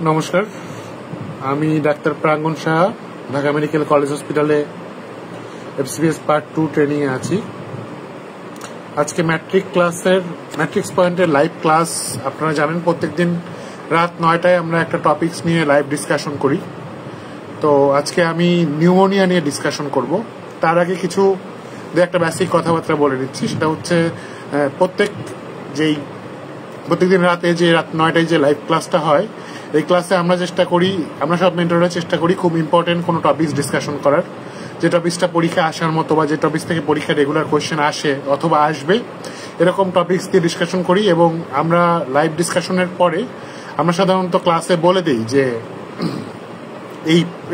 নমস্কার, আমি ডাক্তার প্রাঙ্গণ সাহা, ঢাকা মেডিকেল কলেজ হসপিটালে এফসিবিএস পার্ট 2 ট্রেনিং এ আছি। আজকে ম্যাট্রিক্স পয়েন্টের লাইভ ক্লাস। আপনারা জানেন প্রত্যেকদিন রাত 9টায় আমরা একটা টপিকস নিয়ে লাইভ ডিসকাশন করি। তো আজকে আমি নিউমোনিয়া নিয়ে ডিসকাশন করব। তার আগে একটা বেসিক কথাবার্তা বলে দিচ্ছি। সেটা হচ্ছে প্রত্যেকদিন রাতে রাত 9টায় যে লাইভ ক্লাসটা হয়, এই ক্লাসে আমরা সব মেন্টররা চেষ্টা করি খুব ইম্পর্টেন্ট কোনো টপিকস ডিসকাশন করার, যে টপিকসটা পরীক্ষা আসার মতো বা যে টপিকস থেকে পরীক্ষা রেগুলার কোয়েশ্চেন আসে অথবা আসবে, এরকম টপিকস দিয়ে ডিসকাশন করি। এবং আমরা লাইভ ডিসকাশনের পরে আমরা সাধারণত ক্লাসে বলে দিই যে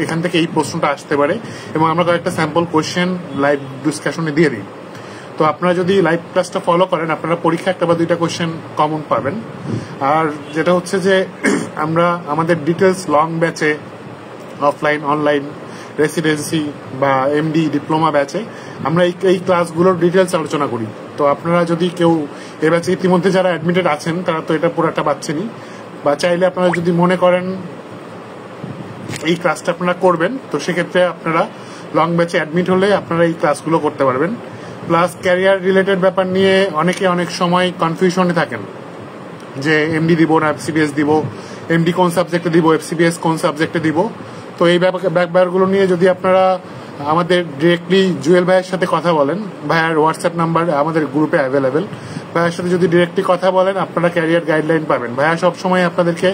এখান থেকে এই প্রশ্নটা আসতে পারে, এবং আমরা কয়েকটা স্যাম্পল কোয়েশ্চেন লাইভ ডিসকাশনে দিয়ে দিই। তো আপনারা যদি লাইভ ক্লাসটা ফলো করেন, আপনারা পরীক্ষা একটা বা দুইটা কোয়েশ্চেন কমন পাবেন। আর যেটা হচ্ছে যে আমরা আমাদের ডিটেলস লং ব্যাচে, অফলাইন অনলাইন, রেসিডেন্সি বা এমডি ডিপ্লোমা ব্যাচে আমরা এই ক্লাসগুলোর ডিটেলস আলোচনা করি। তো আপনারা যদি কেউ এ ব্যাচে ইতিমধ্যে যারা অ্যাডমিটেড আছেন, তারা তো এটা পুরোটা পাচ্ছেনই, বা চাইলে আপনারা যদি মনে করেন এই ক্লাসটা আপনারা করবেন, তো সেক্ষেত্রে আপনারা লং ব্যাচে অ্যাডমিট হলে আপনারা এই ক্লাসগুলো করতে পারবেন। প্লাস ক্যারিয়ার রিলেটেড ব্যাপার নিয়ে অনেকে অনেক সময় কনফিউশনে থাকেন যে এমডি দিব না এফসিবিএস দিব, এমডি কোন সাবজেক্টে দিব, এফসিবিএস কোন সাবজেক্টে দিব। তো এই ব্যাপারগুলো নিয়ে যদি আপনারা আমাদের ডিরেক্টলি জুয়েল ভাইয়ের সাথে কথা বলেন, ভাইয়ার হোয়াটসঅ্যাপ নাম্বার আমাদের গ্রুপে অ্যাভেলেবেল, ভাইয়ের সাথে যদি ডিরেক্টলি কথা বলেন, আপনারা ক্যারিয়ার গাইডলাইন পাবেন। ভাইয়া সবসময় আপনাদেরকে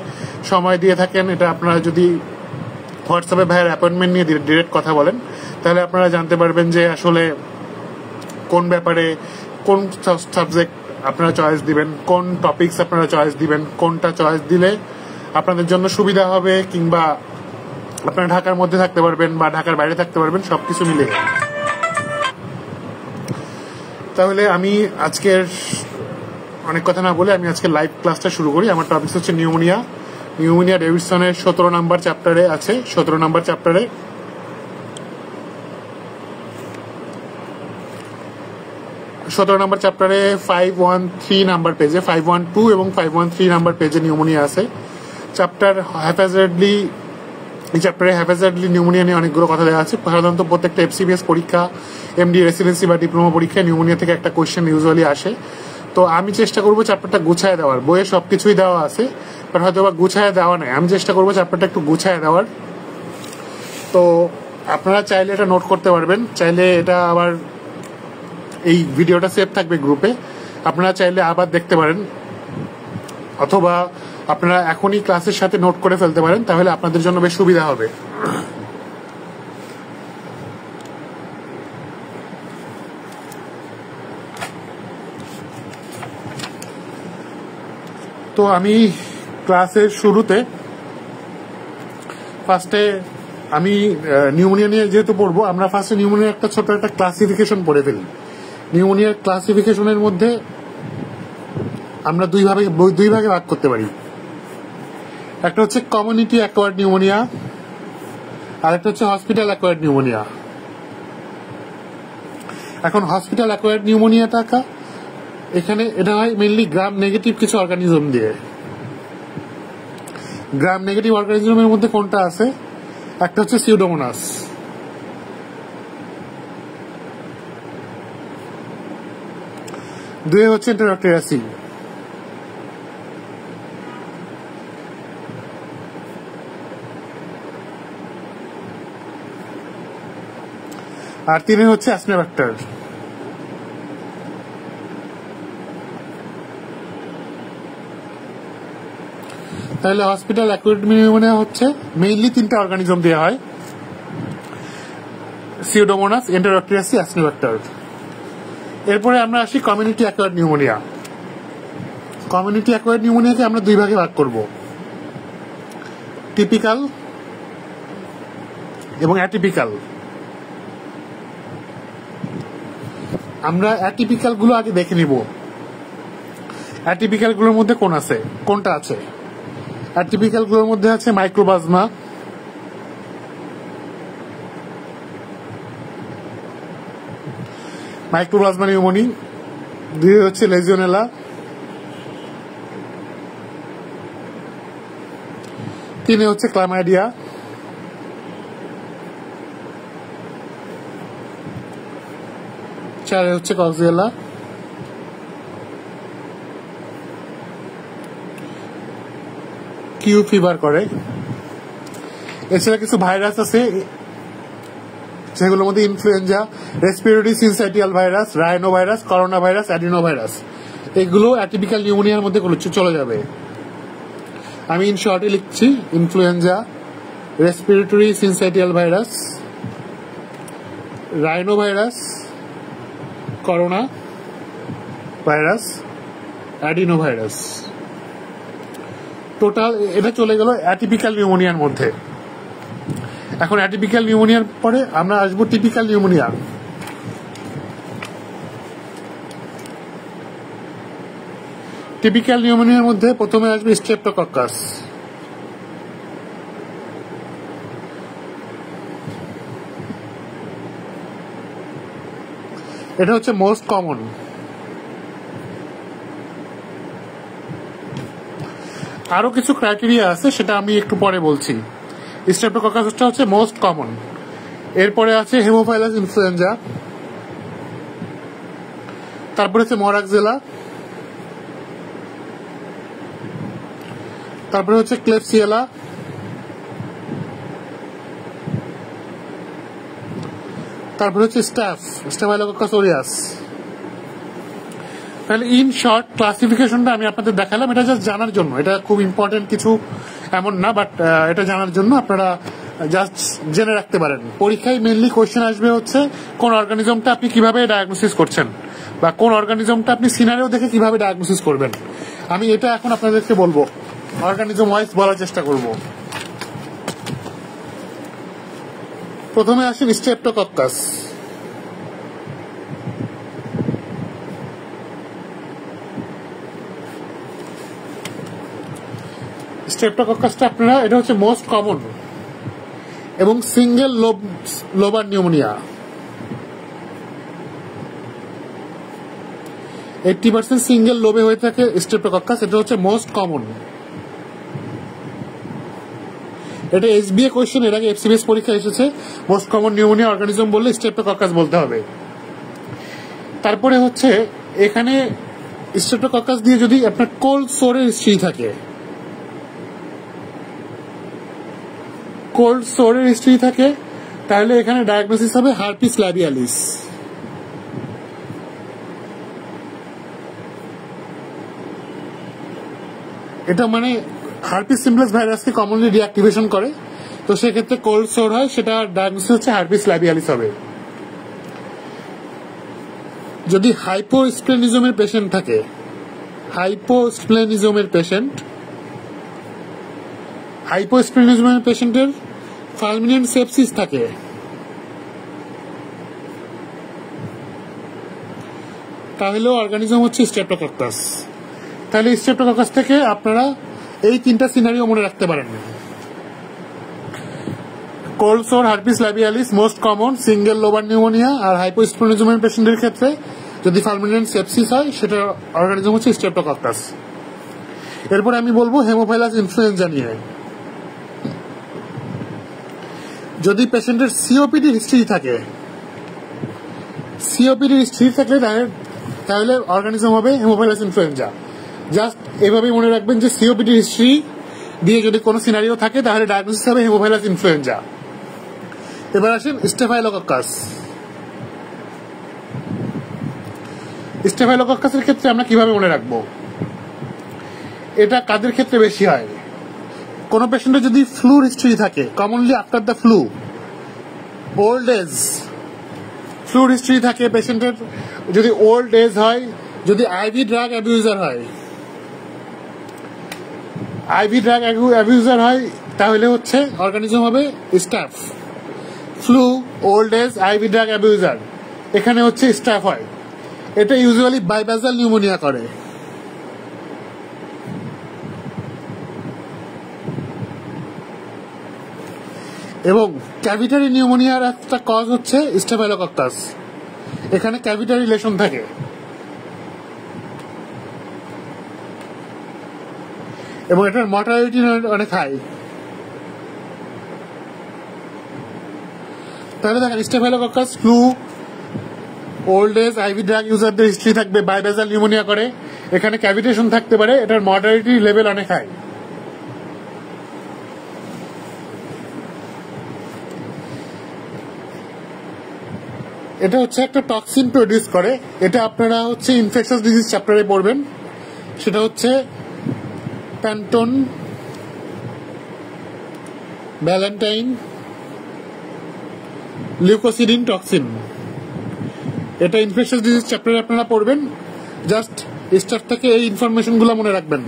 সময় দিয়ে থাকেন। এটা আপনারা যদি হোয়াটসঅ্যাপে ভাইয়ের অ্যাপয়েন্টমেন্ট নিয়ে ডিরেক্ট কথা বলেন, তাহলে আপনারা জানতে পারবেন যে আসলে কোন ব্যাপারে কোন সাবজেক্ট আপনারা চয়েস দিবেন, কোন টপিকস আপনারা চয়েস দিবেন, কোনটা চয়েস দিলে আপনাদের জন্য সুবিধা হবে, কিংবা আপনারা ঢাকার মধ্যে থাকতে পারবেন বা ঢাকার বাইরে থাকতে পারবেন, সবকিছু মিলে। তাহলে আমি আজকের অনেক কথা না বলে আমি আজকে লাইভ ক্লাসটা শুরু করি। আমার টপিক হচ্ছে নিউমোনিয়া ডেভিডসনের 17 নাম্বার চ্যাপ্টারে আছে। 17 নাম্বার চ্যাপ্টারে 513 নাম্বার পেজে, 512 এবং 513 নাম্বার পেজে নিউমোনিয়া আছে। এই চ্যাপ্টারে হ্যাফাজার্ডলি নিউমোনিয়া নিয়ে অনেকগুলো কথা দেওয়া আছে। সাধারণত প্রত্যেকটা এফসিবিএস পরীক্ষা, এমডি রেসিডেন্সি বা ডিপ্লোমা পরীক্ষায় নিউমোনিয়া থেকে একটা কোয়েশ্চেন ইউজুয়ালি আসে। তো আমি চেষ্টা করবো চ্যাপ্টারটা গুছায় দেওয়ার। বইয়ে সবকিছুই দেওয়া আছে, বাট হয়তো বা গুছায় দেওয়া নাই। আমি চেষ্টা করবো চ্যাপ্টারটা একটু গুছায় দেওয়ার। তো আপনারা চাইলে এটা নোট করতে পারবেন, চাইলে এটা আবার এই ভিডিওটা সেভ থাকবে গ্রুপে, আপনারা চাইলে আবার দেখতে পারেন, অথবা আপনারা এখনই ক্লাসের সাথে নোট করে ফেলতে পারেন, তাহলে আপনাদের জন্য বেশ সুবিধা হবে। তো আমি ক্লাসের শুরুতে ফার্স্টে আমি নিউমোনিয়া নিয়ে যেহেতু পড়বো, আমরা ফার্স্টে নিউমোনিয়ার একটা ছোট একটা ক্লাসিফিকেশন পড়ে ফেলি। নিউমোনিয়ার ক্লাসিফিকেশনের মধ্যে আমরা দুই ভাগে ভাগ করতে পারি। একটা হচ্ছে কমিউনিটি অ্যাকোয়ার্ড নিউমোনিয়া, আর একটা হচ্ছে হসপিটাল অ্যাকোয়ার্ড নিউমোনিয়া। এখন হসপিটাল অ্যাকোয়ার্ড নিউমোনিয়াটা এটা হয় মেইনলি গ্রাম নেগেটিভ কিছু অর্গানিজম দিয়ে। গ্রাম নেগেটিভ অর্গানিজমের মধ্যে কোনটা আছে? একটা হচ্ছে সিউডোমোনাস, দুই হচ্ছে এন্টেরোব্যাক্টেরিয়াসি, আর তিনে হচ্ছে অ্যাসনোব্যাক্টার। তাহলে হসপিটাল অ্যাকুয়েড নিউমোনিয়া হচ্ছে মেইনলি তিনটা অর্গানিজম দেওয়া হয়: সিউডোমোনাস, এন্টেরোব্যাক্টেরিয়াসি, অ্যাসনোব্যাক্টার। এরপরে আমরা আসি community acquired pneumonia. Community acquired নিউমোনিয়াকে আমরা দুই ভাগে ভাগ করব, টিপিক্যাল এবং অ্যাটিপিক্যাল। আমরা অ্যাটিপিক্যাল গুলো আগে দেখে নিব। অ্যাটিপিক্যাল গুলোর মধ্যে কোনটা আছে? অ্যাটিপিক্যাল গুলোর মধ্যে আছে মাইক্রোপ্লাজমা, নিউমোনি, দুই হচ্ছে লেজিওনেলা, 3 হচ্ছে ক্লামাইডিয়া, 4 হচ্ছে কক্সিয়েলা, কিউ ফিভার করে। এছাড়া কিছু ভাইরাস আছে সেগুলোর মধ্যে influenza, respiratory syncytial virus, rhino virus, corona virus, adeno virus, এগুলো অ্যাটিপিক্যাল নিউমোনিয়ার মধ্যে চলে যাবে। আমি ইন শর্টে লিখছি, influenza, respiratory syncytial virus, rhino virus, corona virus, adeno virus. Total এটা চলে গেল অ্যাটিপিক্যাল নিউমোনিয়ার মধ্যে। এখন অ্যাটিপিক্যাল নিউমোনিয়ার পরে আমরা আসবো টিপিক্যাল নিউমোনিয়া। টিপিক্যাল নিউমোনিয়ার মধ্যে প্রথমে আসবে স্ট্রেপ্টোকক্কাস। এটা হচ্ছে মোস্ট কমন। আরো কিছু ক্রাইটেরিয়া আছে, সেটা আমি একটু পরে বলছি। স্ট্রেপ্টোকক্কাসটা হচ্ছে মোস্ট কমন। এরপরে আছে হেমোফাইলাস ইনফ্লুয়েঞ্জা, তারপরে হচ্ছে মরাক্সেলা, তারপরে হচ্ছে ক্লেপসিয়েলা, তারপরে হচ্ছে স্টাফাইলোকক্কাস অরিয়াস। তাহলে ইন শর্ট ক্লাসিফিকেশনটা আমি আপনাদের দেখালাম, এটা জাস্ট জানার জন্য। এটা খুব ইম্পর্টেন্ট কিছু এমন না, বাট এটা জানার জন্য আপনারা জাস্ট জেনে রাখতে পারেন। পরীক্ষায় মেনলি কোয়েশ্চেন আসবে হচ্ছে কোন অর্গানিজমটা আপনি কিভাবে ডায়াগনোসিস করছেন, বা কোন অর্গানিজমটা আপনি সিনারিও দেখে কিভাবে ডায়াগনোসিস করবেন। আমি এটা এখন আপনাদেরকে বলবো, অর্গানিজম ওয়াইজ বলার চেষ্টা করব। প্রথমে আসেন স্ট্রেপ্টোকক্কাস। স্ট্রেপ্টোকক্কাসটা আপনারা, এটা হচ্ছে মোস্ট কমন এবং সিঙ্গেল লোবার নিউমোনিয়া। 80% সিঙ্গেল লোবে হয়ে থাকে স্ট্রেপ্টোকক্কাস। এটা হচ্ছে মোস্ট কমন। এটা এসবিএ কোয়েশ্চেন, এর আগে এফসিবিএস পরীক্ষা এসেছে। মোস্ট কমন নিউমোনিয়া অর্গানিজম বললে স্ট্রেপ্টোকক্কাস বলতে হবে। তারপরে হচ্ছে এখানে স্ট্রেপ্টোকক্কাস দিয়ে যদি আপনার কোল্ড সোরের হিস্ট্রি থাকে, কোল্ড সোরের হিস্ট্রি থাকে, তাহলে এখানে ডায়াগনোসিস হবে হার্পিস ল্যাবিয়ালিস। এটা মানে হার্পিস সিম্পলেক্স ভাইরাসকে কমনলি ডিঅ্যাক্টিভেশন করে, তো সেক্ষেত্রে কোল্ড সোর হয়, সেটা ডায়াগনোসিস হচ্ছে হার্পিস ল্যাবিয়ালিস হবে। যদি হাইপোস্প্লেনিজমের পেশেন্ট থাকে, হাইপোস্প্লেনিজমের পেশেন্টের ফালমিনিয়ান সেপসিস থাকে, তাহলেও অর্গানিজম হচ্ছে স্ট্রেপ্টোকক্কাস। তাহলে স্ট্রেপ্টোকক্কাস থেকে আপনারা এই 3টা সিনারিও মনে রাখতে পারেন। কোল্ড সোর, herpes ল্যাবিয়ালিস most common, single lobar pneumonia, আর হাইপোস্প্লেনিজমের পেশেন্টের ক্ষেত্রে যদি ফালমিনিয়ান সেপসিস হয়, সেটা অর্গানিজম হচ্ছে স্ট্রেপ্টোকক্কাস। এরপরে আমি বলবো হেমোফাইলাস ইনফ্লুয়েঞ্জা নিয়ে। যদি পেশেন্টের সিওপিডি হিস্ট্রি থাকে, তাহলে অর্গানিজম হবে হেমোফাইলাস ইনফ্লুয়েঞ্জা। জাস্ট এভাবেই মনে রাখবেন যে সিওপিডি হিস্ট্রি দিয়ে যদি কোনো সিনারিও থাকে, তাহলে ডায়াগনোসিস হবে হেমোফাইলাস ইনফ্লুয়েঞ্জা। এবার আসেন স্টেফাইলোকক্কাস। স্টেফাইলোকক্কাসের ক্ষেত্রে আমরা কিভাবে মনে রাখবো? এটা কাদের ক্ষেত্রে বেশি হয়? কোন পেশেন্টের যদি ফ্লুর হিস্ট্রি থাকে, commonly after the flu, old age ফ্লুর হিস্ট্রি থাকে পেশেন্টের, যদি ওল্ড এজ হয়, যদি আইভি ড্রাগ অ্যাবিউজার হয়, তাহলে হচ্ছে অর্গানিজম হবে staph. Flu, old age, IV drug abuser, এখানে হচ্ছে স্টাফ হয়। এটা ইউজুয়ালি বাইবাজাল নিউমোনিয়া করে। এবং ক্যাভিটারি নিউমোনিয়ার একটা কজ হচ্ছে স্টেফাইলোকক্কাস। এখানে ক্যাভিটারি লেশন থাকে। এবং এটার মর্টালিটি অনেক হাই। তাহলে দেখেন staphylococcus flu, old age, IV drug ইউজারদের হিস্ট্রি থাকবে, বাইবেজাল নিউমোনিয়া করে, এখানে ক্যাভিটেশন থাকতে পারে, এটার মডারিটি লেভেল অনেক হাই। এটা হচ্ছে একটা টক্সিন প্রডিউস করে, এটা আপনারা হচ্ছে ইনফেকশাস ডিজিজ চ্যাপ্টারে পড়বেন, সেটা হচ্ছে প্যান্টন ভ্যালেন্টাইন লিউকোসিডিন টক্সিন, এটা ইনফেকশাস ডিজিজ চ্যাপ্টারে আপনারা পড়বেন। জাস্ট স্টার্ট থেকে এই ইনফরমেশন গুলো মনে রাখবেন।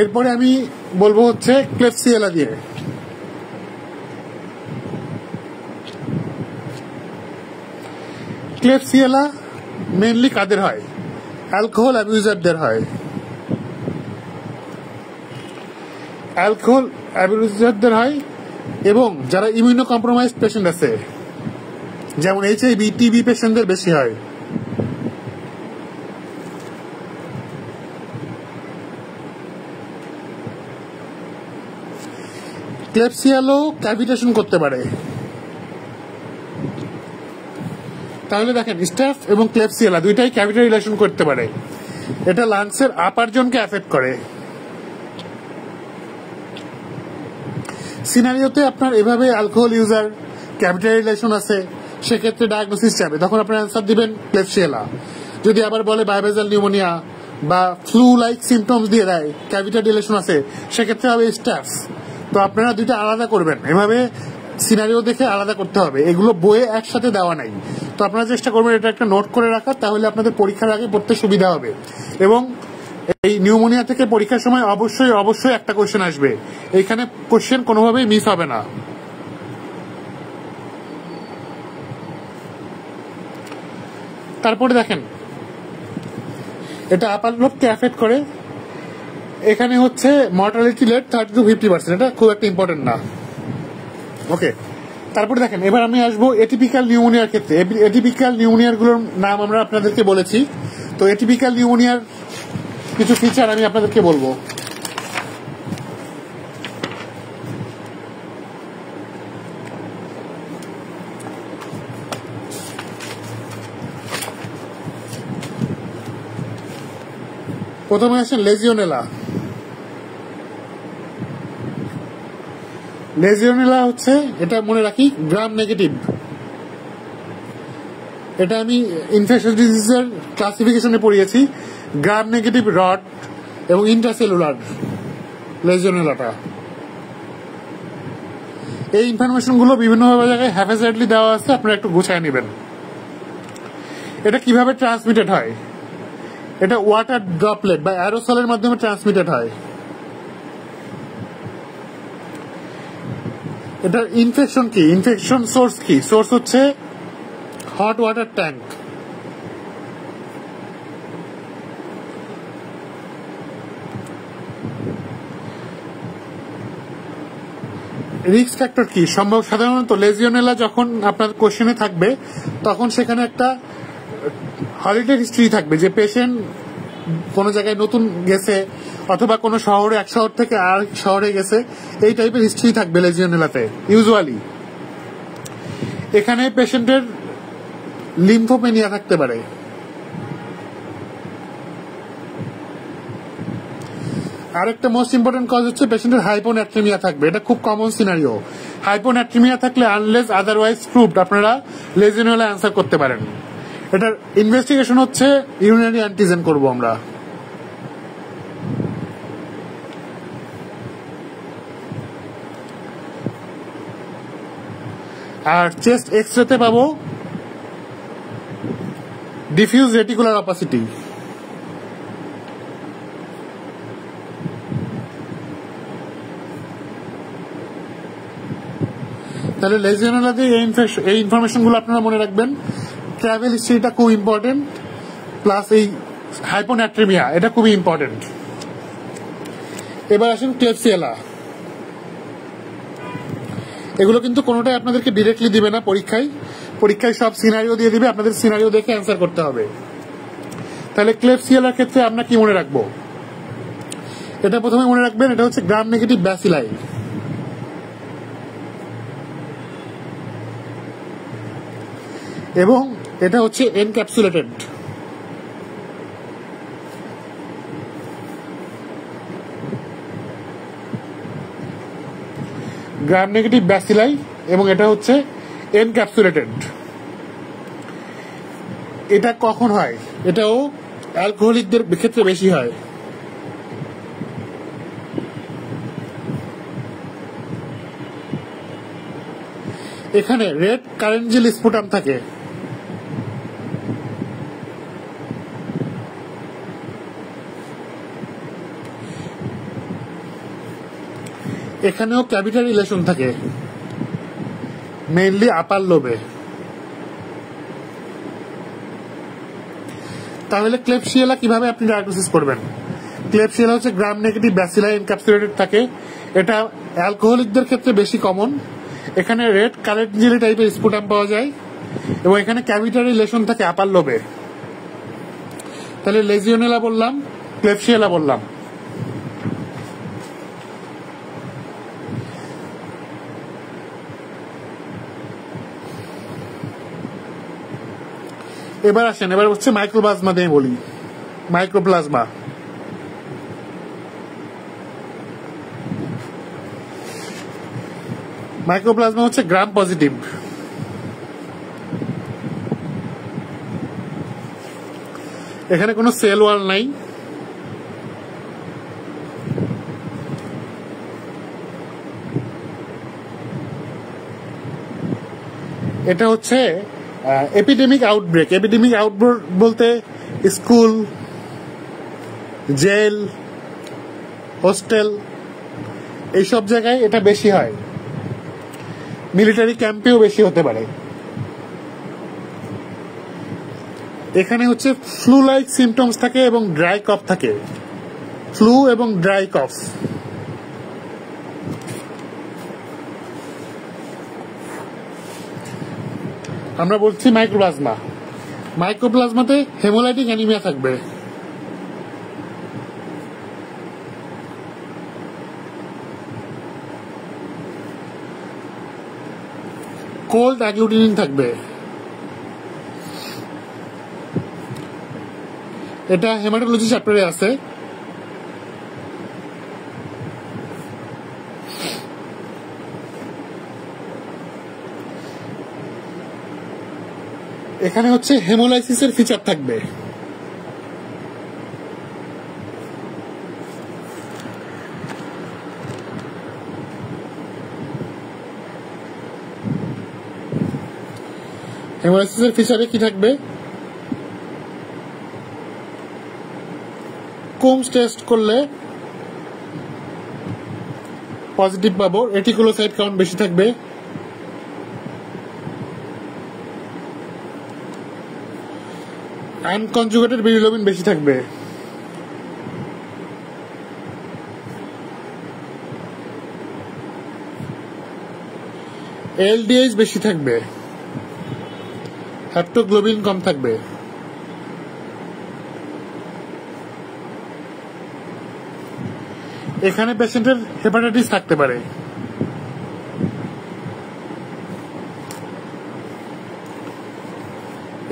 এরপরে আমি বলবো হচ্ছে ক্লেপসিয়েলা দিয়ে। ক্লেপসিয়েলা মেনলি কাদের হয়? অ্যালকোহল অ্যাবিউজারদের হয়। অ্যালকোহল অ্যাবিউজারদের হয় এবং যারা ইমিউনো কম্প্রোমাইজড পেশেন্ট আছে, যেমন HIV টিবি পেশেন্টদের বেশি হয়। ক্লেপসিয়েলা ক্যাভিটেশন করতে পারে। তাহলে দেখেন স্টাফ এবং ক্লেপসিয়েলা দুইটাই ক্যাভিটি রিলেশন করতে পারে। এটা লাংসের আপার জোনকে এফেক্ট করে। সিনারিওতে আপনার এভাবে অ্যালকোহল ইউজার ক্যাভিটি রিলেশন আছে, সেক্ষেত্রে ডায়াগনোসিস যাবে, তখন আপনার অ্যান্সার দিবেন ক্লেপসিয়েলা। যদি আবার বলে বাইবেজাল নিউমোনিয়া বা ফ্লু লাইক সিমটমস দিয়ে দেয়, ক্যাভিটি রিলেশন আছে, সেক্ষেত্রে হবে স্টাফ। তো আপনারা দুইটা আলাদা করবেন, এভাবে সিনারিও দেখে আলাদা করতে হবে, এগুলো বইয়ে একসাথে দেওয়া নাই। তো আপনারা চেষ্টা করবেন এটা একটা নোট করে রাখার, তাহলে আপনাদের পরীক্ষার আগে পড়তে সুবিধা হবে। এবং এই নিউমোনিয়া থেকে পরীক্ষার সময় অবশ্যই অবশ্যই একটা কোশ্চেন আসবে, এইখানে কোশ্চেন কোনোভাবেই মিস হবে না। তারপরে দেখেন এটা আপার লোককে এফেক্ট করে, এখানে হচ্ছে মর্টালিটি রেট 30 to 50%, এটা খুব একটা ইম্পর্টেন্ট না। ওকে, তারপরে দেখেন এবার আমি আসবো এটিপিক্যাল নিউমোনিয়ার ক্ষেত্রে। এটিপিক্যাল নিউমোনিয়ার গুলোর নাম আমরা আপনাদেরকে বলেছি, তো এটিপিক্যাল নিউমোনিয়ার কিছু ফিচার আমি আপনাদেরকে বলবো। প্রথমে আসেন লেজিওনেলা। লেজিওনেলা হচ্ছে, এটা মনে রাখি, গ্রাম নেগেটিভ। এটা আমি ইনফেকশাস ডিজিজের ক্লাসিফিকেশনে পড়িয়েছি, গ্রাম নেগেটিভ রড এবং ইন্ট্রাসেলুলার লেজিওনেলাটা। এই ইনফরমেশন গুলো বিভিন্নভাবে জায়গায় হ্যাফেজার্ডলি দেওয়া আছে, আপনারা একটু গুছায় নেবেন। এটা কিভাবে ট্রান্সমিটেড হয়? এটা ওয়াটার ড্রপলেট বা অ্যারোসলের মাধ্যমে ট্রান্সমিটেড হয়। এটার ইনফেকশন কি? ইনফেকশন সোর্স কি? সোর্স হচ্ছে hot water tank. Risk factor কি? সাধারণত লেজিওনেলা যখন আপনার কোশ্চেনে থাকবে, তখন সেখানে একটা হলিডে হিস্ট্রি থাকবে, যে পেশেন্ট কোন জায়গায় নতুন গেছে অথবা কোন শহরে, এক শহর থেকে আর শহরে গেছে, এই টাইপের হিস্ট্রি থাকবে লেজিওনেলাতে ইউজুয়ালি। এখানে পেশেন্টের লিম্ফোপেনিয়া থাকতে পারে। আরেকটা মোস্ট ইম্পর্টেন্ট কজ হচ্ছে পেশেন্টের হাইপোন্যাট্রিমিয়া থাকবে, এটা খুব কমন সিনারিও। হাইপোন্যাট্রিমিয়া থাকলে আনলেস আদারওয়াইজ প্রুভড আপনারা লেজিওনেলা অ্যান্সার করতে পারেন। এটার ইনভেস্টিগেশন হচ্ছে ইউরিনারি অ্যান্টিজেন করব আমরা। আর চেস্ট এক্সরেতে পাবো ডিফিউজ রেটিকুলার অপাসিটি। তাহলে লেজিওনেলাতে এই ইনফরমেশন গুলো আপনারা মনে রাখবেন। ট্রাভেল হিস্ট্রিটা খুব ইম্পর্টেন্ট, প্লাস এই হাইপোন্যাট্রিমিয়া এটা খুবই ইম্পর্টেন্ট। এবার আসেন ক্লেপসিয়েলা। এগুলো কিন্তু কোনোটাই আপনাদেরকে ডিরেক্টলি দিবে না পরীক্ষায় সব সিনারিও দিয়ে দিবে, আপনাদের সিনারিও দেখে অ্যান্সার করতে হবে। তাহলে ক্লেপসিয়েলার ক্ষেত্রে আমরা কি মনে রাখবো? এটা প্রথমে মনে রাখবেন, এটা হচ্ছে গ্রাম নেগেটিভ ব্যাসিলাই। এবং এটা হচ্ছে এনক্যাপসুলেটেড। গ্রাম নেগেটিভ ব্যাসিলাই এবং এটা হচ্ছে এনক্যাপসুলেটেড। এটা কখন হয়? এটাও অ্যালকোহলিকদের ক্ষেত্রে বেশি হয়। এখানে রেড কারেঞ্জিল স্পুটাম থাকে। এখানেও ক্যাভিটারি লেশন থাকে, মেইনলি আপার লোবে। তাহলে ক্লেবশিয়েলা কিভাবে আপনি ডায়াগনোসিস করবেন? ক্লেবশিয়েলা হচ্ছে গ্রাম নেগেটিভ ব্যাসিলাই এনক্যাপসুলেটেড থাকে। এটা অ্যালকোহলিকদের ক্ষেত্রে বেশি কমন। এখানে রেড কারেঞ্জিলি টাইপের স্পুটাম পাওয়া যায় এবং এখানে ক্যাভিটারি লেশন থাকে আপার লোবে। তাহলে লেজিওনেলা বললাম, ক্লেবশিয়েলা বললাম। এবার আসেন, এবার হচ্ছে মাইক্রোপ্লাজমা দিয়ে বলি। মাইক্রোপ্লাজমা মাইক্রোপ্লাজমা হচ্ছে গ্রাম পজিটিভ। এখানে কোনো সেল ওয়াল নাই। এটা হচ্ছে এপিডেমিক আউটব্রেক। এপিডেমিক আউটব্রেক বলতে স্কুল, জেল, হোস্টেল এইসব জায়গায় এটা বেশি হয়। মিলিটারি ক্যাম্পেও বেশি হতে পারে। এখানে হচ্ছে ফ্লু লাইক সিমটমস থাকে এবং ড্রাই কফ থাকে। ফ্লু এবং ড্রাই কফ। আমরা বলছি মাইক্রোপ্লাজমা। মাইক্রোপ্লাজমাতে হেমোলাইটিক অ্যানিমিয়া থাকবে। কোল্ড অ্যাগ্লুটিনিন থাকবে। এটা হেমাটোলজি চ্যাপ্টারে আছে। এখানে হচ্ছে হেমোলাইসিসের ফিচার থাকবে। হেমোলাইসিসের ফিচারে কি থাকবে? কোমস টেস্ট করলে পজিটিভ পাবো। রেটিকুলোসাইট কাউন্ট বেশি থাকবে। আনকনজুগেটেড বিলিরুবিন বেশি থাকবে। এলডিএইচ বেশি থাকবে। হেপ্টোগ্লোবিন কম থাকবে। এখানে পেশেন্টের হেপাটাইটিস থাকতে পারে।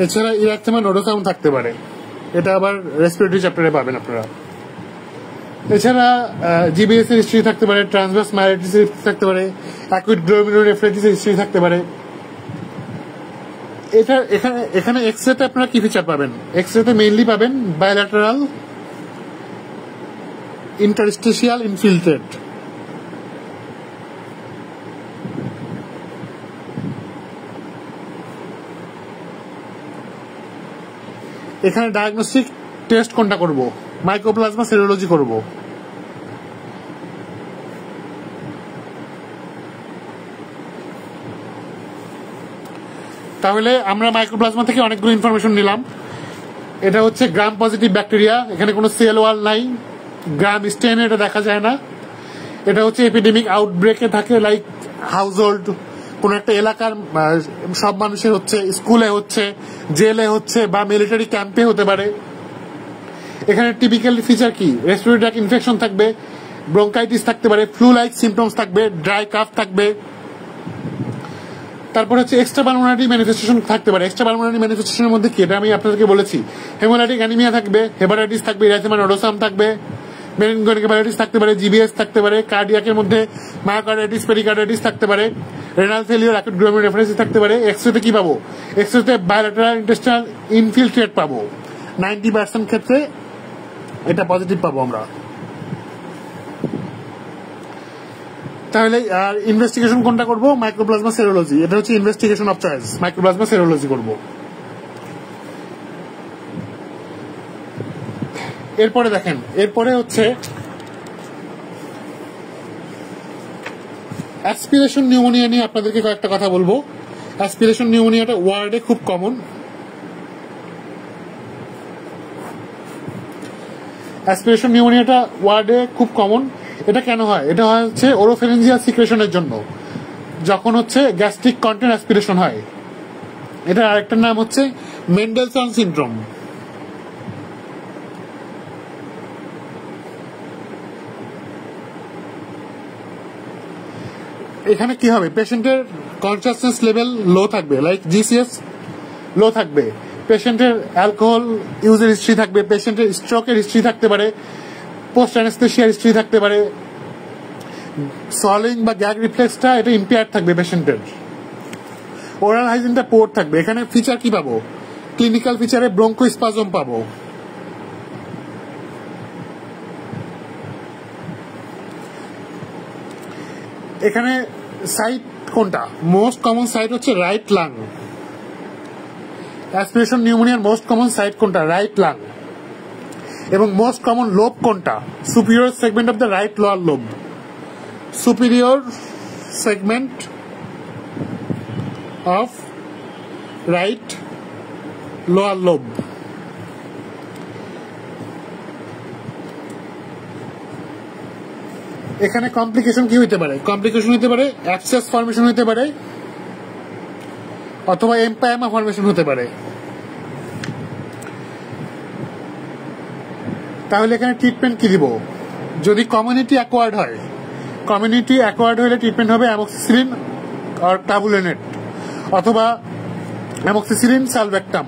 এছাড়া ইরাকথেমা নোডোসাউন্ড থাকতে পারে। এটা আবার রেসপিরেটরি চ্যাপ্টারে পাবেন আপনারা। এছাড়া জিবিএস এর হিস্ট্রি থাকতে পারে, ট্রান্সভার্স মাইলাইটিস থাকতে পারে, অ্যাকুইট গ্লোমেরুলোনেফ্রাইটিস হিস্ট্রি থাকতে পারে। এটা এখানে এক্সরেতে আপনারা কি ফিচার পাবেন? এক্সরেতে মেইনলি পাবেন বায়োল্যাটারাল ইন্টারস্টিশিয়াল ইনফিল্ট্রেট। এখানে ডায়াগনস্টিক টেস্ট কোনটা করব? মাইক্রোপ্লাজমা সেরোলজি করব। তাহলে আমরা মাইক্রোপ্লাজমা থেকে অনেকগুলো ইনফরমেশন নিলাম। এটা হচ্ছে গ্রাম পজিটিভ ব্যাকটেরিয়া। এখানে কোনো সেল ওয়াল নাই। গ্রাম স্টেনে এটা দেখা যায় না। এটা হচ্ছে এপিডেমিক আউটব্রেকে থাকে, লাইক হাউস হোল্ড, কোন একটা এলাকার সব মানুষের হচ্ছে, স্কুলে হচ্ছে, জেলে হচ্ছে, বা মিলিটারি ক্যাম্পে হতে পারে। এখানে টিপিক্যাল ফিচার কি? রেসপিরেটরি ট্র্যাক্ট ইনফেকশন থাকবে, ব্রঙ্কাইটিস থাকতে পারে, ফ্লু লাইক সিমটমস থাকবে, ড্রাই কাফ থাকবে, তারপর হচ্ছে এক্সট্রা পালমোনারি ম্যানিফেস্টেশন থাকতে পারে। এক্সট্রা পালমোনারি ম্যানিফেস্টেশনের মধ্যে কি, এটা আমি আপনাদেরকে বলেছি, হেমোলাইটিক অ্যানিমিয়া থাকবে, হেপাটাইটিস থাকবে, ইরাইথেমা নোডোসাম থাকবে, মেনিনগোএনকেফালাইটিস থাকতে পারে, জিবিএস থাকতে পারে, কার্ডিয়াকের মধ্যে মায়োকার্ডাইটিস, পেরিকার্ডাইটিস থাকতে পারে, রেনাল ফেলিওর, অ্যাকুট গ্লোমেরুলোনেফ্রাইটিস থাকতে পারে। এক্সরেতে কি পাবো? এক্সরেতে বায়োল্যাটারাল ইন্টেস্টাইনাল ইনফিলট্রেট পাবো, 90% ক্ষেত্রে এটা পজিটিভ পাবো আমরা। তাহলে আর ইনভেস্টিগেশন কোনটা করব? মাইক্রোপ্লাজমা সেরোলজি, এটা হচ্ছে investigation of choice, mycoplasma serology করব। এরপরে দেখেন, এরপরে হচ্ছে অ্যাসপিরেশন নিউমোনিয়া নিয়ে আপনাদেরকে কয়েকটা কথা বলবো। অ্যাসপিরেশন নিউমোনিয়াটা ওয়ার্ডে খুব কমন। অ্যাসপিরেশন নিউমোনিয়াটা ওয়ার্ডে খুব কমন। এটা কেন হয়? এটা হয় হচ্ছে ওরোফেরেঞ্জিয়াল সিক্রেশনের জন্য, যখন হচ্ছে গ্যাস্ট্রিক কন্টেন্ট অ্যাসপিরেশন হয়। এটা আরেকটার নাম হচ্ছে মেন্ডেলসন সিনড্রোম। এখানে কি হবে? পেশেন্টের কনসাসনেস লেভেল লো থাকবে, লাইক জিসিএস লো থাকবে, পেশেন্টের অ্যালকোহল ইউজের হিস্ট্রি থাকবে, পেশেন্টের স্ট্রোকের হিস্ট্রি থাকতে পারে, পোস্ট অ্যানেস্থেশিয়ার হিস্ট্রি থাকতে পারে, সলিং বা গ্যাগ রিফ্লেক্সটা এটা ইম্পেয়ার থাকবে পেশেন্টের, ওরাল হাইজিনটা পোর থাকবে। এখানে ফিচার কি পাবো? ক্লিনিক্যাল ফিচারে ব্রঙ্কোস্পাজম পাবো। এখানে সাইট কোনটা? মোস্ট কমন সাইট হচ্ছে রাইট লাং। অ্যাসপিরেশন নিউমোনিয়ার মোস্ট কমন সাইট কোনটা? Right lung. এবং মোস্ট কমন লোব কোনটা? Superior segment of the right lower lobe, superior segment of right lower lobe. এখানে কমপ্লিকেশন কি হইতে পারে? কমপ্লিকেশন হতে পারে অ্যাবসেস ফর্মেশন হতে পারে, অথবা এম্পায়ামা ফর্মেশন হতে পারে। তাহলে এখানে ট্রিটমেন্ট কি দিব? যদি কমিউনিটি অ্যাকোয়ার্ড হয়, কমিউনিটি অ্যাকোয়ার্ড হলে ট্রিটমেন্ট হবে অ্যামোক্সিসিলিন আর ক্লাভুলিনেট, অথবা অ্যামোক্সিসিলিন সালভেক্টাম।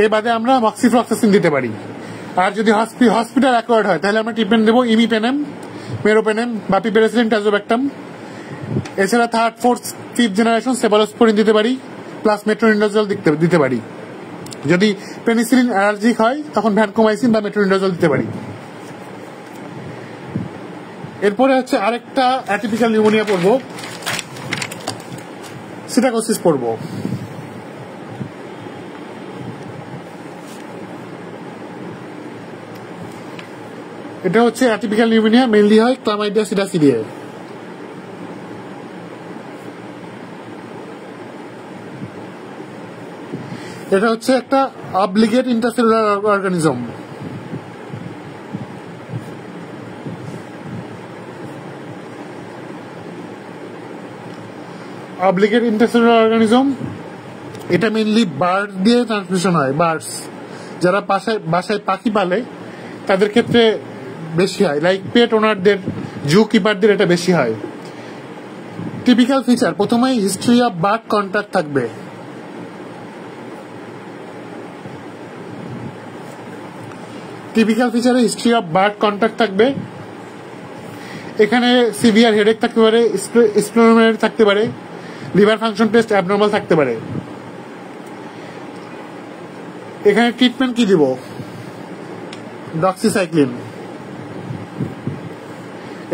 এ বাদে আমরা মক্সিফ্লক্সাসিন দিতে পারি। আর যদি হসপিটাল অ্যাকোয়ার্ড হয় তাহলে আমরা ট্রিটমেন্ট দেবো ইমিপেনেম, মেরোপেনেম বা পিপেরাসিলিন টাজোব্যাক্টাম। এছাড়া third, fourth, fifth generation cephalosporin দিতে পারি, প্লাস মেট্রোনিডাজল দিতে পারি। যদি পেনিসিলিন অ্যালার্জিক হয় তখন ভ্যানকোমাইসিন বা মেট্রোনিডাজল দিতে পারি। এরপরে হচ্ছে আরেকটা অ্যাটিপিক্যাল নিউমোনিয়া পড়বো, সিটাকোসিস পড়বো। এটা হচ্ছে অ্যাটিপিক্যাল নিউমোনিয়া, মেইনলি হয় ক্লামাইডিয়া সিডাসিডিয়ায়। এটা হচ্ছে একটা obligate intercellular organism. Obligate intercellular organism, এটা মেইনলি বার্ড দিয়ে ট্রান্সমিশন হয়। বার্ডস যারা বাসায় পাখি পালে তাদের ক্ষেত্রে বেশি হয়, লাইক পেট ওনারদের, জু কিপারদের এটা বেশি হয়। টিপিক্যাল ফিচার, প্রথমেই হিস্ট্রি অফ বার্ড কন্ট্যাক্ট থাকবে। টিপিক্যাল ফিচারে হিস্ট্রি অফ বার্ড কন্ট্যাক্ট থাকবে। এখানে সিভিয়ার হেডেক থাকতে পারে, স্প্লেনোমেগালি থাকতে পারে, লিভার ফাংশন টেস্ট অ্যাবনর্মাল থাকতে পারে। এখানে ট্রিটমেন্ট কি দিব? ডক্সিসাইক্লিন,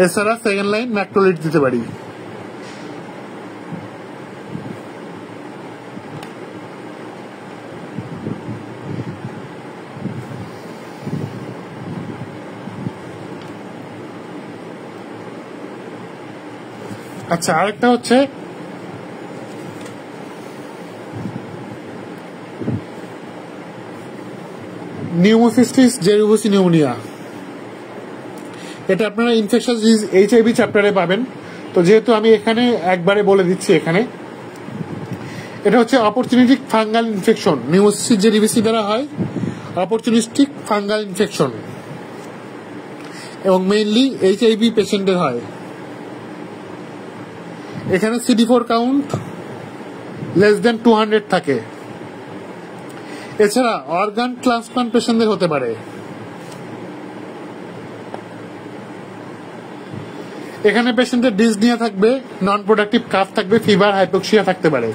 এছাড়া সেকেন্ড লাইন ম্যাক্রোলিড দিতে পারি। আচ্ছা, আরেকটা হচ্ছে নিউমোসিস্টিস জেরুবোসি নিউমোনিয়া। এটা আপনারা ইনফেকশাস ডিজিজ এইচআইভি চ্যাপ্টারে পাবেন। তো যেহেতু আমি এখানে একবারে বলে দিচ্ছি, এখানে এটা হচ্ছে অপরচুনিস্টিক ফাঙ্গাল ইনফেকশন। নিউমোসিস্টিস জেরুবোসি দ্বারা হয় অপরচুনিস্টিক ফাঙ্গাল ইনফেকশন, এবং মেইনলি এইচআইভি পেশেন্টের হয়। এখানে CD4 কাউন্ট লেস দেন 200 থাকে। এছাড়া অর্গান ট্রান্সপ্লান্ট পেশেন্টদের হতে পারে। এখানে পেশেন্টের ডিসনিয়া থাকবে, নন প্রোডাক্টিভ কাফ থাকবে, ফিভার, হাইপোক্সিয়া থাকতে পারে।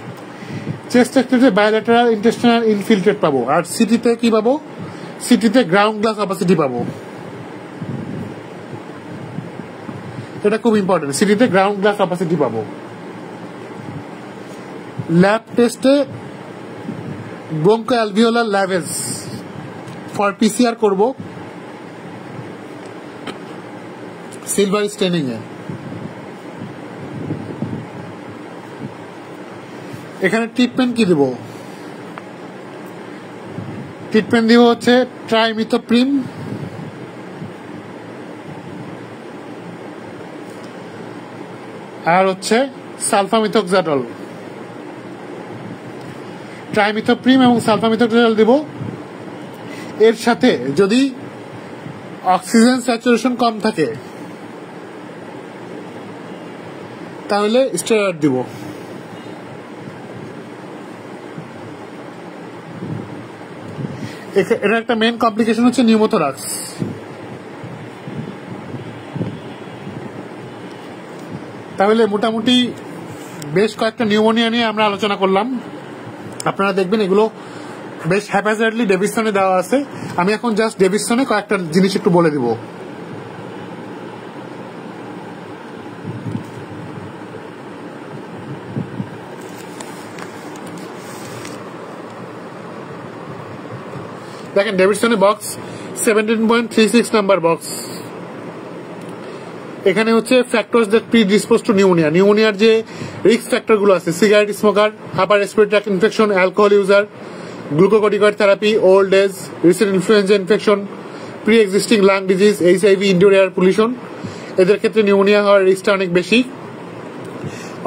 Chest x-ray bilateral intestinal infiltrate পাবো। আর সিটিতে কি পাবো? সিটিতে গ্রাউন্ড গ্লাস অপাসিটি পাবো। এটা খুব ইম্পর্টেন্ট, সিটিতে গ্রাউন্ড গ্লাস অপাসিটি পাবো। ল্যাব টেস্টে ব্রোঙ্কো অ্যালভিওলার ল্যাভেজ ফর পিসিআর করব সিলভার স্টেনিং এ। এখানে ট্রিটমেন্ট কি দিব? ট্রিটমেন্ট দিব হচ্ছে ট্রাইমিথোপ্রিম, আর হচ্ছে সালফামিথোক্সাডল। ট্রাইমিথোপ্রিম এবং সালফামিথোক্সাডল দিব। এর সাথে যদি অক্সিজেন স্যাচুরেশন কম থাকে তাহলে স্টেরয়েড দিব। এটা একটা মেইন কমপ্লিকেশন হচ্ছে নিউমোথোরাক্স। তাহলে মোটামুটি বেশ কয়েকটা নিউমোনিয়া নিয়ে আমরা আলোচনা করলাম। আপনারা দেখবেন এগুলো বেশ হ্যাপাজার্ডলি ডেভিসনে দেওয়া আছে। আমি এখন জাস্ট ডেভিসনে কয়েকটা জিনিস একটু বলে দিব। দেখেন ডেভিসনে বক্স 17.36 নাম্বার বক্স। এখানে হচ্ছে factors that predispose to pneumonia. নিউমোনিয়ার যে রিস্ক ফ্যাক্টর গুলো আছে, cigarette smoker, upper respiratory tract infection, alcohol user, glucocorticoid therapy, old age, recent influenza infection, pre existing lung disease, HIV, indoor air pollution, এদের ক্ষেত্রে pneumonia হওয়ার রিস্কটা অনেক বেশি।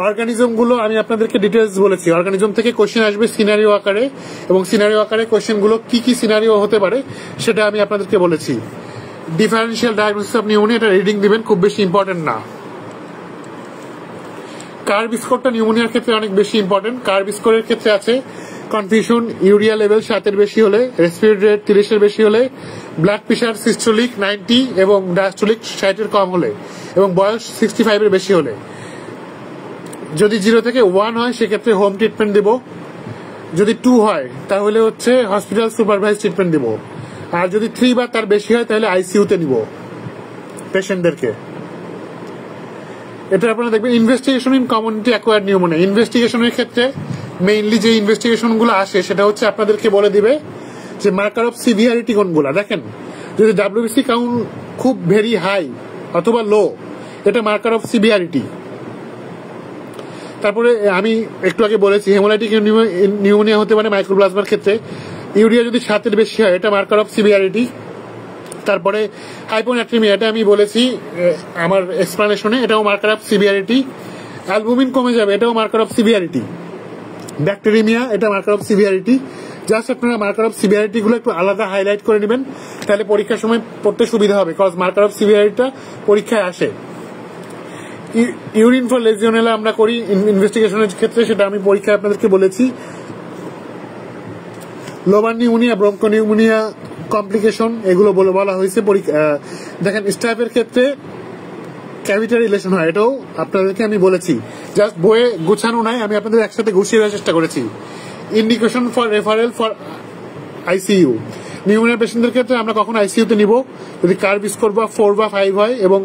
Organism গুলো আমি আপনাদেরকে ডিটেলস বলেছি। অর্গানিজম থেকে কোশ্চেন আসবে সিনারিও আকারে, এবং সিনারিও আকারে কোশ্চেন গুলো কি কি সিনারিও হতে পারে সেটা আমি আপনাদেরকে বলেছি। ডিফারেন্সিয়াল ডায়াগনোসিস অফ নিউমোনিয়া, এটা রিডিং দিবেন, খুব বেশি ইম্পর্টেন্ট না। কার্ব স্কোরটা নিউমোনিয়ার ক্ষেত্রে অনেক বেশি ইম্পর্টেন্ট। কার্ব স্কোরের ক্ষেত্রে আছে কনফিউশন, ইউরিয়া লেভেল 7-এর বেশি হলে, রেসপিরেটরি রেট 30-এর বেশি হলে, ব্লাড প্রেশার সিস্টোলিক 90 এবং ডায়াস্টোলিক 60-এর কম হলে, এবং বয়স 65-এর বেশি হলে। যদি 0 থেকে 1 হয় সেক্ষেত্রে হোম ট্রিটমেন্ট দিব। যদি 2 হয় তাহলে হচ্ছে হসপিটাল সুপারভাইজ ট্রিটমেন্ট দিব। আর যদি 3 বা তার বেশি হয় তাহলে আইসিইউতে নিব পেশেন্টদেরকে। এটা আপনারা দেখবেন investigation in community acquired pneumonia. ইনভেস্টিগেশনের ক্ষেত্রে মেইনলি যে ইনভেস্টিগেশন গুলো আসে সেটা হচ্ছে আপনাদেরকে বলে দিবে যে মার্কার অফ সিভিয়ারিটি কোনগুলা। দেখেন যদি ডাব্লিউবিসি কাউন্ট খুব ভেরি হাই অথবা লো, এটা মার্কার অফ সিভিয়ারিটি। তারপরে আমি একটু আগে বলেছি হেমোলাইটিক নিউমোনিয়া হতে পারে মাইক্রোপ্লাজমার ক্ষেত্রে। ইউরিয়া যদি 7-এর বেশি হয় এটা মার্কার অফ সিভিয়ারিটি। তারপরে হাইপোনাট্রিমিয়া, এটা আমি বলেছি আমার এক্সপ্লানেশনে, এটাও মার্কার অফ সিভিয়ারিটি। অ্যালবুমিন কমে যাবে, এটাও মার্কার অফ সিভিয়ারিটি। ব্যাকটেরিমিয়া, এটা মার্কার অফ সিভিয়ারিটি। জাস্ট আপনারা মার্কার অফ সিভিয়ারিটি গুলো একটু আলাদা হাইলাইট করে নেবেন, তাহলে পরীক্ষার সময় পড়তে সুবিধা হবে, কজ মার্কার অফ সিভিয়ারিটিটা পরীক্ষায় আসে। ইউরিন ফর লেজিওনেলা আমরা করি ইনভেস্টিগেশনের ক্ষেত্রে, সেটা আমি পরীক্ষায় আপনাদেরকে বলেছি। Lobar pneumonia, broncho pneumonia complication, এগুলো বলা হয়েছে। দেখেন স্টাফের ক্ষেত্রে ক্যাভিটারি রিলেশন হয়, এটাও আপনাদেরকে আমি বলেছি। জাস্ট বইয়ে গুছানো নাই, আমি আপনাদের একসাথে গুছিয়ে দেওয়ার চেষ্টা করেছি। Indication for referral for ICU. Pneumonia পেশেন্টদের ক্ষেত্রে আমরা কখন আইসিইউতে নিব? যদি কার্ভ স্কোর বা 4 বা 5 হয় এবং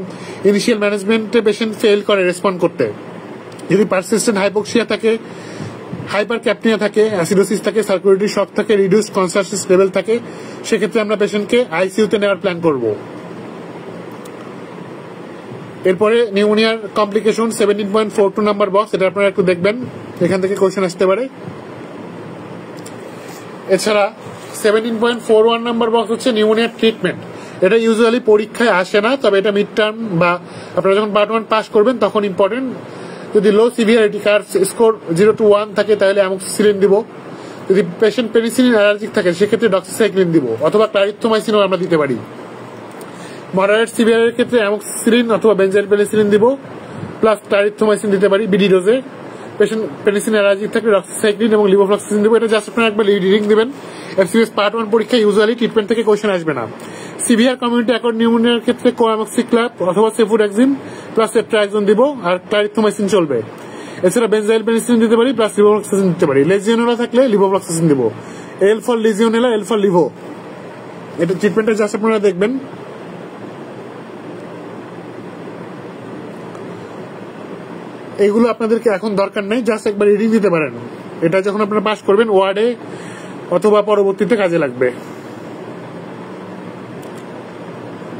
ইনিশিয়াল ম্যানেজমেন্টে পেশেন্ট ফেল করে রেসপন্ড করতে, যদি পারসিস্টেন্ট হাইপোক্সিয়া থাকে, হাইপার ক্যাপনিয়া থাকে, অ্যাসিডোসিস থাকে, সার্কুলেটরি শক থাকে, রিডিউসড কনসাসনেস লেভেল থাকে, সেক্ষেত্রে আমরা পেশেন্টকে আইসিইউতে নেওয়ার প্ল্যান করব। এরপরে নিউমোনিয়ার কমপ্লিকেশন 17.42 নাম্বার বক্স, এটা আপনারা একটু দেখবেন, এখান থেকে কোয়েশ্চেন আসতে পারে। এছাড়া 17.41 নাম্বার বক্স হচ্ছে নিউমোনিয়ার ট্রিটমেন্ট। এটা ইউজুয়ালি পরীক্ষায় আসে না, তবে এটা মিড টার্ম বা আপনারা যখন পার্ট 1 পাস করবেন তখন ইম্পর্টেন্ট। যদি লো সিভিয়ারিটি কার স্কোর 0 to 1 থাকে তাহলে অ্যামোক্সিসিলিন দিব। যদি পেশেন্ট পেনিসিলিন অ্যালার্জিক থাকে সেক্ষেত্রে ডক্সিসাইক্লিন দিব, অথবা ক্লারিথ্রোমাইসিনও আমরা দিতে পারি। মডারেট সিভিয়ারের ক্ষেত্রে অ্যামোক্সিসিলিন অথবা বেনজাইল পেনিসিলিন দিব, প্লাস ক্লারিথ্রোমাইসিন দিতে পারি বিডি ডোজে। পেনিসিলিন অ্যালার্জি থাকলে ডক্সিসাইক্লিন এবং লিভোফ্লক্সাসিন দেবো। এটা জাস্ট আপনারা একবার রিডিং দিবেন। এফসিএস পার্ট 1 পরীক্ষায় ইউজুয়ালি ট্রিটমেন্ট থেকে কোশ্চেন আসবে না। সিভিয়ার কমিউনিটি অ্যাকর্ড নিউমোনিয়ার ক্ষেত্রে কোয়ামক্সিক্লাব অথবা সেফুডাক্সিন প্লাস সেপ্ট্রাক্সন দিব, আর ক্লারিথ্রোমাইসিন চলবে। এছাড়া বেনজাইল পেনিসিলিন দিতে পারি প্লাস লিভোফ্লক্সাসিন দিতে পারি। লেজিওনেলা থাকলে লিভোফ্লক্সাসিন দিব। L for legionella, L for levo. এটা ট্রিটমেন্টটা জাস্ট আপনারা দেখবেন। এগুলো আপনাদেরকে এখন দরকার নেই, জাস্ট একবার রিডিং দিতে পারেন। এটা যখন আপনারা পাস করবেন ওয়ার্ডে অথবা পরবর্তীতে কাজে লাগবে।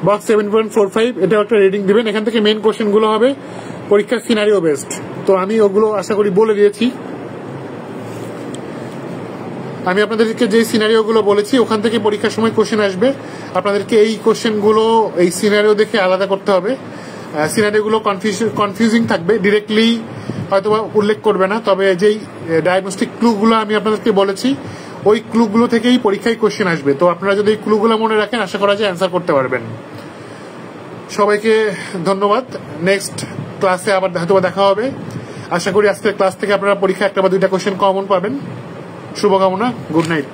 বক্স 7.45 এটা একটা রিডিং দিবেন। এখান থেকে মেইন কোশ্চেন গুলো হবে পরীক্ষার সিনারিও বেসড। তো আমি ওগুলো আশা করি বলে দিয়েছি। আমি আপনাদেরকে যে সিনারিও গুলো বলেছি ওখান থেকে পরীক্ষার সময় কোশ্চেন আসবে। আপনাদেরকে এই কোশ্চেন গুলো এই সিনারিও দেখে আলাদা করতে হবে। সিনারিও গুলো কনফিউজিং থাকবে, ডিরেক্টলি হয়তো উল্লেখ করবে না, তবে যেই ডায়াগনস্টিক ক্লু গুলো আমি আপনাদেরকে বলেছি ওই ক্লু গুলো থেকেই পরীক্ষায় কোশ্চেন আসবে। তো আপনারা যদি এই ক্লু গুলো মনে রাখেন আশা করা যায় অ্যান্সার করতে পারবেন। সবাইকে ধন্যবাদ। নেক্সট ক্লাসে আবার হয়তো দেখা হবে। আশা করি আজকের ক্লাস থেকে আপনারা পরীক্ষা একটা বা দুইটা কোশ্চেন কমন পাবেন। শুভকামনা। Good night.